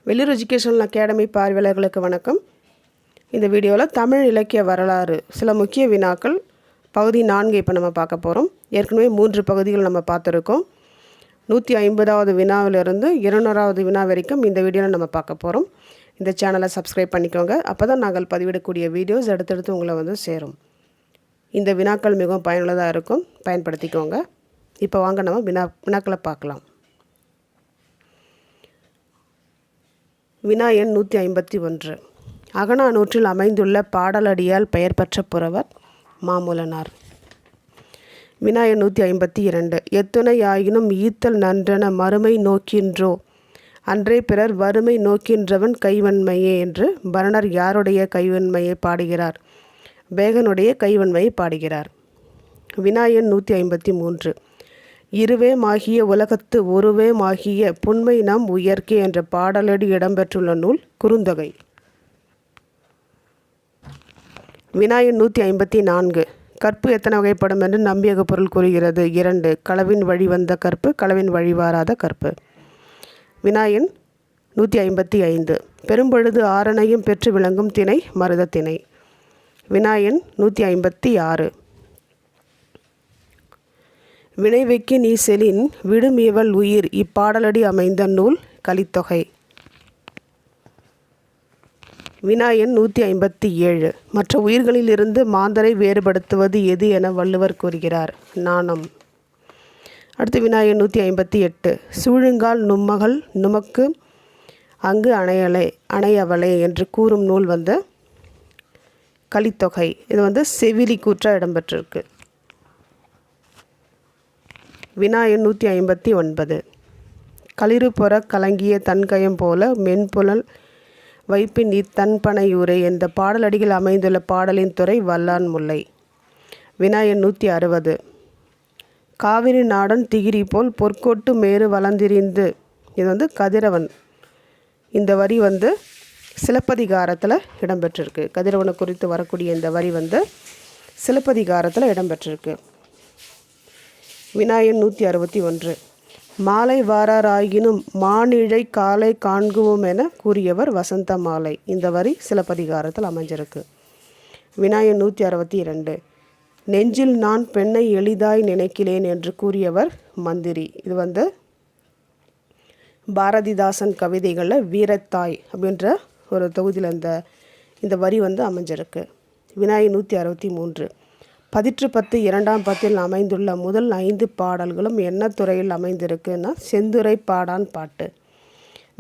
வெளியூர் educational academy பார்வையாளர்களுக்கு வணக்கம். இந்த வீடியோவில் தமிழ் இலக்கிய வரலாறு சில முக்கிய வினாக்கள் பகுதி 4 இப்போ நம்ம பார்க்க போகிறோம். ஏற்கனவே 3 பகுதிகள் நம்ம பார்த்துருக்கோம். 150வது வினாவிலிருந்து 200வது வினா வரைக்கும் இந்த வீடியோவில் நம்ம பார்க்க போகிறோம். இந்த சேனலை சப்ஸ்கிரைப் பண்ணிக்கோங்க. அப்போ தான் நாங்கள் பதிவிடக்கூடிய வீடியோஸ் அடுத்தடுத்து உங்களை சேரும். இந்த வினாக்கள் மிகவும் பயனுள்ளதாக இருக்கும், பயன்படுத்திக்கோங்க. இப்போ வாங்க நம்ம வினாக்களை பார்க்கலாம். வினா எண் 151. அகநானூற்றில் அமைந்துள்ள பாடலடியால் பெயர் பெற்ற புலவர் மாமூலனார். வினா எண் 152. எத்துணை ஆயினும் ஈத்தல் நன்றென மறுமை நோக்கின்றோ அன்றே பிறர் வறுமை நோக்கின்றவன் கைவன்மையே என்று பரணர் யாருடைய கைவன்மையை பாடுகிறார்? பேகனுடைய கைவன்மையை பாடுகிறார். வினா எண் 153. இருவேமாகிய உலகத்து ஒருவேமாகிய புன்மை நாம் உயர்க்கே என்ற பாடலடி இடம்பெற்றுள்ள நூல் குறுந்தொகை. வினா எண் 154. கற்பு எத்தனை வகைப்படும் என்று நம்பியக பொருள் கூறுகிறது? 2. களவின் வழி வந்த கற்பு, களவின் வழி வாராத கற்பு. வினா எண் 155. பெரும்பொழுது ஆரணையும் பெற்று விளங்கும் திணை மருத திணை. வினா எண் 156. வினைவைக்கு நீ செலின் விடுமியவள் உயிர் இப்பாடலடி அமைந்த நூல் கலித்தொகை. வினா எண் 157. மற்ற உயிர்களில் இருந்து மாந்தரை வேறுபடுத்துவது எது என வள்ளுவர் கூறுகிறார்? நாணம். அடுத்து வினா எண் 158. சூழுங்கால் நும்மகள் நுமக்கு அங்கு அணையவளே என்று கூறும் நூல் கலித்தொகை. இது செவிலி கூற்றா இடம்பெற்றிருக்கு. வினா எண் 159. களிறு பொற கலங்கிய தன்கயம் போல மென்புலல் வைப்பின் இத்தன்பனையூரே என்ற பாடலடிகள் அமைந்துள்ள பாடலின் துறை வல்லான் முல்லை. வினா எண் 160. காவிரி நாடன் திகிரி போல் பொற்கொட்டு மேறு வளர்ந்திரிந்து. இது கதிரவன். இந்த வரி சிலப்பதிகாரத்தில் இடம்பெற்றிருக்கு. கதிரவனை குறித்து வரக்கூடிய இந்த வரி சிலப்பதிகாரத்தில் இடம்பெற்றிருக்கு. வினா எண் 161. மாலை வாராராயினும் மானிழை காலை காண்குவோம் என கூறியவர் வசந்த மாலை. இந்த வரி சிலப்பதிகாரத்தில் அமைஞ்சிருக்கு. வினா எண் 162. நெஞ்சில் நான் பெண்ணை எளிதாய் நினைக்கிறேன் என்று கூறியவர் மந்திரி. இது பாரதிதாசன் கவிதைகளில் வீரத்தாய் அப்படின்ற ஒரு தொகுதியில் இந்த வரி அமைஞ்சிருக்கு. வினா எண் 163. 10 2ஆம் பத்தில் அமைந்துள்ள முதல் 5 பாடல்களும் என்ன துறையில் அமைந்திருக்குன்னா செந்துரை பாடான் பாட்டு.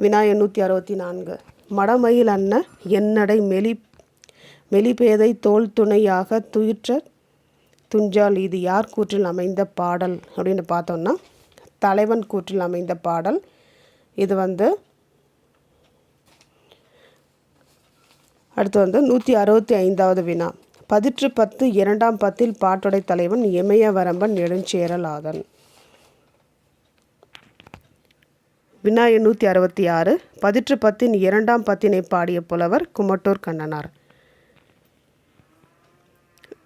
வினா எண் 164. மடமயில் அன்ன என்னடை மெலிபேதை தோல் துணையாக துயிற்ற துஞ்சால் இது யார் கூற்றில் அமைந்த பாடல் அப்படின்னு பார்த்தோம்னா தலைவன் கூற்றில் அமைந்த பாடல். இது அடுத்து 165வது வினா. 10 2ஆம் பத்தில் பாட்டுடை தலைவன் இமயவரம்பன் நெடுஞ்சேரல் ஆதன். வினா எண் 166. 10 2ஆம் பத்தினை பாடிய புலவர் குமட்டூர் கண்ணனார்.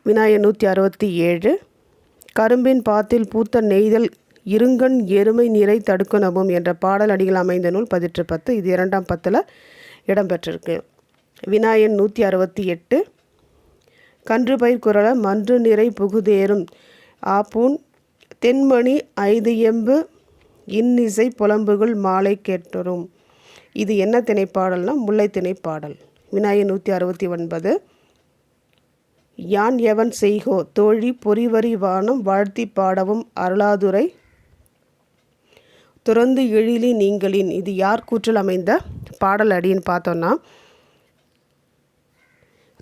வினா எண் 167. கரும்பின் பாத்தில் பூத்த நெய்தல் இருங்கண் எருமை நிறை தடுக்குணவும் என்ற பாடல் அடிகள் அமைந்த நூல் 10. இது 2ஆம் பத்தில் இடம்பெற்றிருக்கு. வினா எண் 168. கன்று பயிர் குரல மன்று நிறை புகுதேறும் ஆப்பூன் தென்மணி 5 எம்பு இன்னிசை புலம்புகள் மாலை கேட்டரும். இது என்ன திணைப்பாடல்னா முல்லை திணைப்பாடல். வினா எண் 169. யான் எவன் செய்கோ தோழி பொறிவரி வானம் வாழ்த்தி பாடவும் அருளாதுரை துறந்து எழிலி நீங்களின். இது யார் கூற்றில் அமைந்த பாடல் அடின்னு பார்த்தோன்னா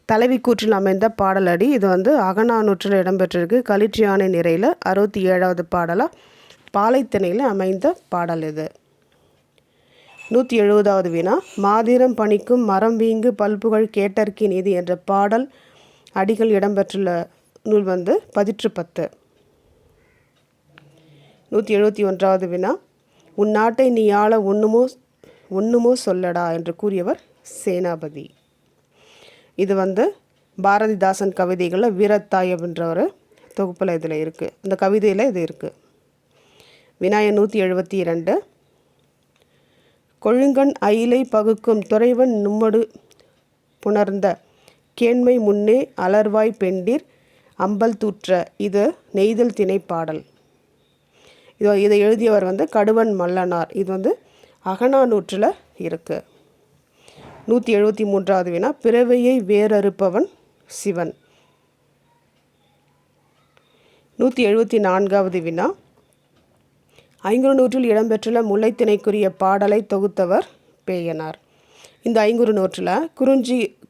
தலைவி கூற்றில் அமைந்த பாடலடி. இது அகநானூற்றில் இடம்பெற்றிருக்கு. களிற்றியானை நிறையில் 67வது பாடலாக பாலைத்திணையில் அமைந்த பாடல் இது. 170வது வினா. மாதிரம் பணிக்கும் மரம் வீங்கு பல்புகழ் கேட்டற்கி நீதி என்ற பாடல் அடிகள் இடம்பெற்றுள்ள நூல் 10. 171வது வினா. உன் நாட்டை நீ ஆள ஒண்ணுமோ சொல்லடா என்று கூறியவர் சேனாபதி. இது பாரதிதாசன் கவிதைகளில் வீரத்தாய் அப்படின்ற ஒரு தொகுப்பில் இதில் இருக்குது. இந்த கவிதையில் இது இருக்குது. வினா எண் 172. கொழுங்கண் அயிலை பகுக்கும் துறைவன் நும்மடு புணர்ந்த கேண்மை முன்னே அலர்வாய் பெண்டிர் அம்பல் தூற்ற. இது நெய்தல் திணை பாடல். இதை எழுதியவர் கடுவன் மல்லனார். இது அகநானூற்றில் இருக்குது. 173வது வினா, பிறவையை வேறறுப்பவன் சிவன். 174வது வினா, ஐங்குறுநூற்றில் இடம்பெற்றுள்ள முல்லைத்திணைக்குரிய பாடலை தொகுத்தவர் பேயனார். இந்த ஐங்குறுநூற்றில்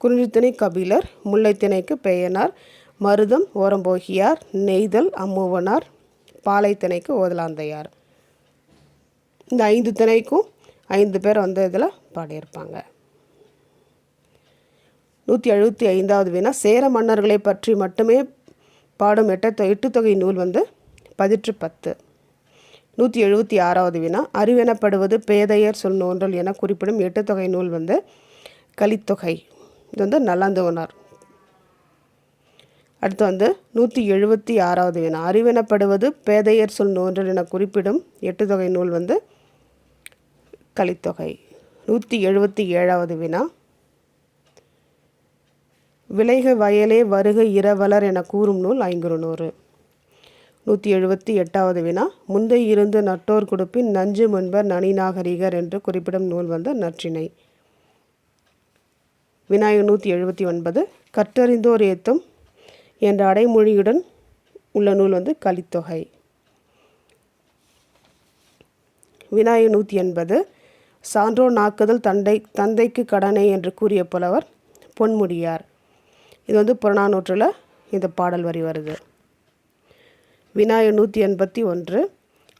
குறிஞ்சித்திணை கபிலர், முல்லைத்திணைக்கு பேயனார், மருதம் ஓரம்போகியார், நெய்தல் அம்மூவனார், பாலைத்திணைக்கு ஓதலாந்தையார். இந்த 5 திணைக்கும் 5 பேர் இதில் பாடியிருப்பாங்க. 175வது வினா, சேர மன்னர்களை பற்றி மட்டுமே பாடும் எட்டுத்தொகை நூல் பதிற்று 10. 176வது வினா, அறிவெனப்படுவது பேதையர் சொல் நோன்றல் என குறிப்பிடும் எட்டுத்தொகை நூல் கலித்தொகை. இது நல்லாந்தோனார். அடுத்து 176வது வினா, அறிவெனப்படுவது பேதையர் சொல் நோன்றல் என குறிப்பிடும் எட்டுத்தொகை நூல் கலித்தொகை. 177வது வினா, விளைக வயலே வருக இரவலர் என கூறும் நூல் ஐங்குறுநூறு. 178வது வினா, முந்தை இருந்து நட்டோர் குடுப்பின் நஞ்சு முன்பர் நனிநாகரிகர் என்று குறிப்பிடும் நூல் நற்றிணை. வினா 179, கற்றறிந்தோர் ஏத்தும் என்ற அடைமொழியுடன் உள்ள நூல் கலித்தொகை. வினா 180, சான்றோர் நாக்குதல் தந்தைக்கு கடனை என்று கூறிய புலவர் பொன்முடியார். இது புறநானூற்றில் இந்த பாடல் வரி வருது. வினா 181,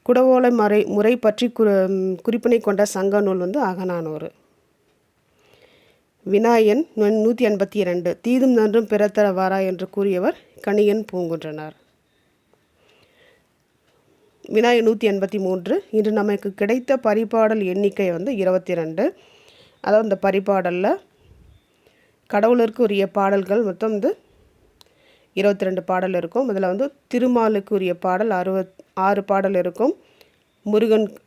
குடவோலை முறை பற்றி குறிப்பினை கொண்ட சங்க நூல் அகநானூறு. வினா 182, தீதும் நன்றும் பிறத்தர வாரா என்று கூறியவர் கணியன் பூங்குன்றனார். வினா 183, இன்று நமக்கு கிடைத்த பரிபாடல் எண்ணிக்கை 22. அதாவது இந்த பரிபாடலில் கடவுளருக்கு உரிய பாடல்கள் மொத்தம் 22 பாடல் இருக்கும். இதில் திருமாலுக்கு உரிய பாடல் 6 பாடல் இருக்கும்.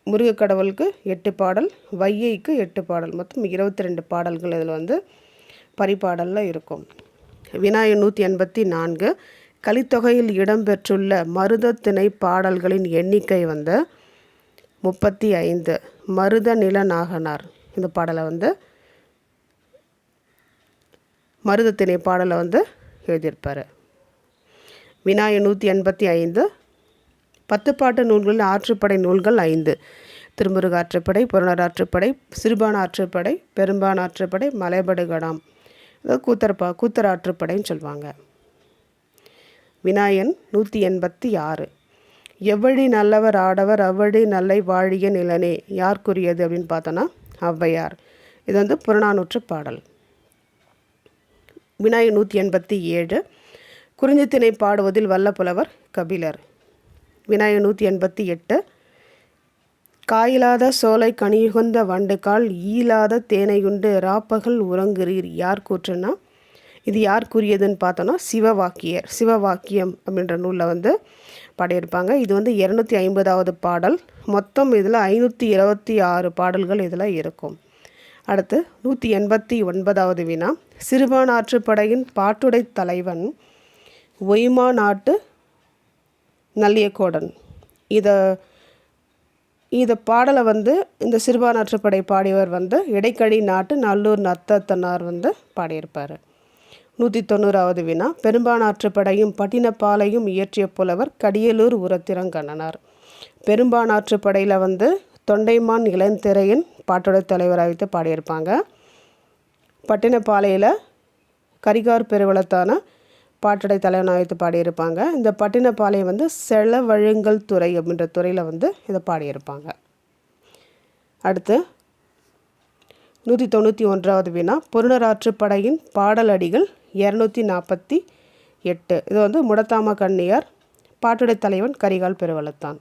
முருக கடவுளுக்கு 8 பாடல், வையைக்கு 8 பாடல், மொத்தம் 22 பாடல்கள் இதில் பரிபாடலில் இருக்கும். வினா 184, கலித்தொகையில் இடம்பெற்றுள்ள மருதத்திணை பாடல்களின் எண்ணிக்கை 35. மருத நிலநாகனார் இந்த பாடலை மருதத்திணை பாடலை எழுதியிருப்பார். வினா 185, 10 பாட்டு நூல்களில் ஆற்றுப்படை நூல்கள் 5. திருமுருக ஆற்றுப்படை, புறநார் ஆற்றுப்படை, சிறுபான் ஆற்றுப்படை, பெரும்பான் ஆற்றுப்படை, மலைபடு கடாம், கூத்தர் ஆற்றுப்படைன்னு சொல்லுவாங்க. வினா 186, எவ்வழி நல்லவர் ஆடவர் அவ்வழி நல்லை வாழிய நிலனே யாருக்குரியது அப்படின்னு பார்த்தோன்னா ஔவையார். இது புறநானூற்று பாடல். வினா 187, குறிஞ்சித்திணை பாடுவதில் வல்ல புலவர் கபிலர். வினா 188, காயிலாத சோலை கனியுகந்த வண்டுகால் ஈலாத தேனையுண்டு ராப்பகல் உறங்குறீர் யார் கூற்றுன்னா இது யார் கூறியதுன்னு பார்த்தோன்னா சிவவாக்கியம் அப்படின்ற நூலில் பாடியிருப்பாங்க. இது 250வது பாடல். மொத்தம் இதில் 526 பாடல்கள் இதில் இருக்கும். அடுத்து 189வது வினா, சிறுபான் ஆற்றுப்படையின் பாட்டுடை தலைவன் ஒய்மா நாட்டு நல்லியக்கோடன். இதை பாடலை இந்த சிறுபான் ஆற்றுப்படை பாடியவர் இடைக்கழி நாட்டு நல்லூர் நத்தத்தனார் பாடியிருப்பார். 190வது வினா, பெரும்பான் ஆற்றுப்படையும் பட்டினப்பாலையும் இயற்றிய புலவர் கடியலூர் உரத்திரங்கண்ணனார். பெரும்பான் ஆற்றுப்படையில் தொண்டைமான் இளந்திரையன் பாட்டுடை தலைவராக வைத்து பாடியிருப்பாங்க. பட்டினப்பாலையில் கரிகார் பெருவளத்தான பாட்டுடை தலைவனாக வைத்து பாடியிருப்பாங்க. இந்த பட்டினப்பாலை செலவழுங்கல் துறை அப்படின்ற துறையில் இதை பாடியிருப்பாங்க. அடுத்து 191வது வினா, பொருணராற்றுப்படையின் பாடலடிகள் 248. இது முடத்தாம கண்ணியார், பாட்டுடை தலைவன் கரிகால் பெருவளத்தான்.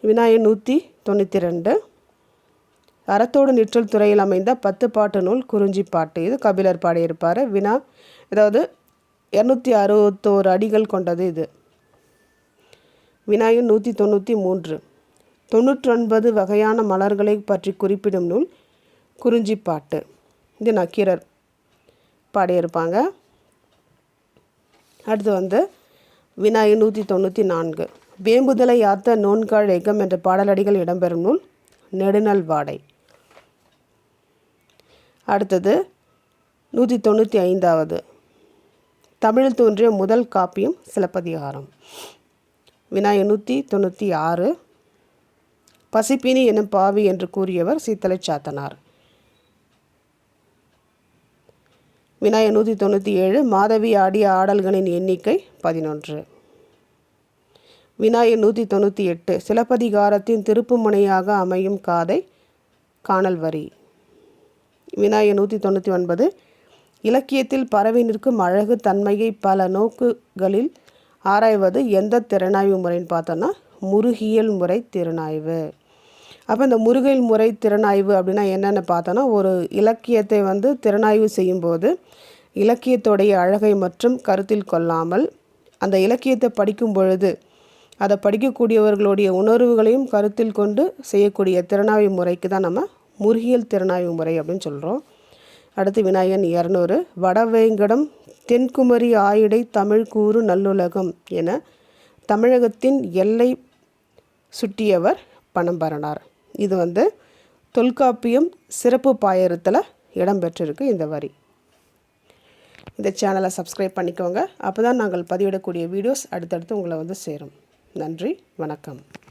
வினா 192, அறத்தோடு நிற்றல் துறையில் அமைந்த 10 பாட்டு நூல் குறிஞ்சிப்பாட்டு. இது கபிலர் பாடியிருப்பார். வினா 261 அடிகள் கொண்டது இது. வினா 193, 99 வகையான மலர்களை பற்றி குறிப்பிடும் நூல் குறிஞ்சிப்பாட்டு. இது நக்கீரர் பாடியிருப்பாங்க. அடுத்து வினாய் 194. வேம்புதலை யாத்த நோன்காழ் ஏகம் என்ற பாடலடிகள் இடம்பெறும் நூல் நெடுநல் வாடை. அடுத்தது 195. தமிழில் தோன்றிய முதல் காப்பியம் சிலப்பதிகாரம். வினாய் 196. பசிப்பினி எனும் பாவி என்று கூறியவர் சீத்தலை சாத்தனார். வினாய் 197. மாதவி ஆடிய ஆடல்களின் எண்ணிக்கை 11. வினாய் 198. சிலப்பதிகாரத்தின் திருப்பு முனையாக அமையும் காதை காணல் வரி. வினாய் 199. இலக்கியத்தில் பரவி நிற்கும் அழகு தன்மையை பல நோக்குகளில் ஆராய்வது எந்த திறனாய்வு முறைன்னு பார்த்தோன்னா முருகியல் முறை திறனாய்வு. அப்போ இந்த முருகியல் முறை திறனாய்வு அப்படின்னா என்னென்னு பார்த்தோன்னா, ஒரு இலக்கியத்தை திறனாய்வு செய்யும்போது இலக்கியத்துடைய அழகை மற்றும் கருத்தில் கொள்ளாமல் அந்த இலக்கியத்தை படிக்கும் பொழுது அதை படிக்கக்கூடியவர்களுடைய உணர்வுகளையும் கருத்தில் கொண்டு செய்யக்கூடிய திறனாய்வு முறைக்கு தான் நம்ம முருகியல் திறனாய்வு முறை அப்படின்னு சொல்கிறோம். அடுத்து வினாயன் 200. வடவேங்கடம் தென்குமரி ஆயிடை தமிழ் கூறு நல்லுலகம் என தமிழகத்தின் எல்லை சுட்டியவர் பனம்பரனார். இது தொல்காப்பியம் சிறப்பு பாயிரத்தில் இடம்பெற்றிருக்கு இந்த வரி. இந்த சேனலை சப்ஸ்கிரைப் பண்ணிக்கோங்க. அப்போ தான் நாங்கள் பதிவிடக்கூடிய வீடியோஸ் அடுத்தடுத்து உங்களை சேரும். நன்றி, வணக்கம்.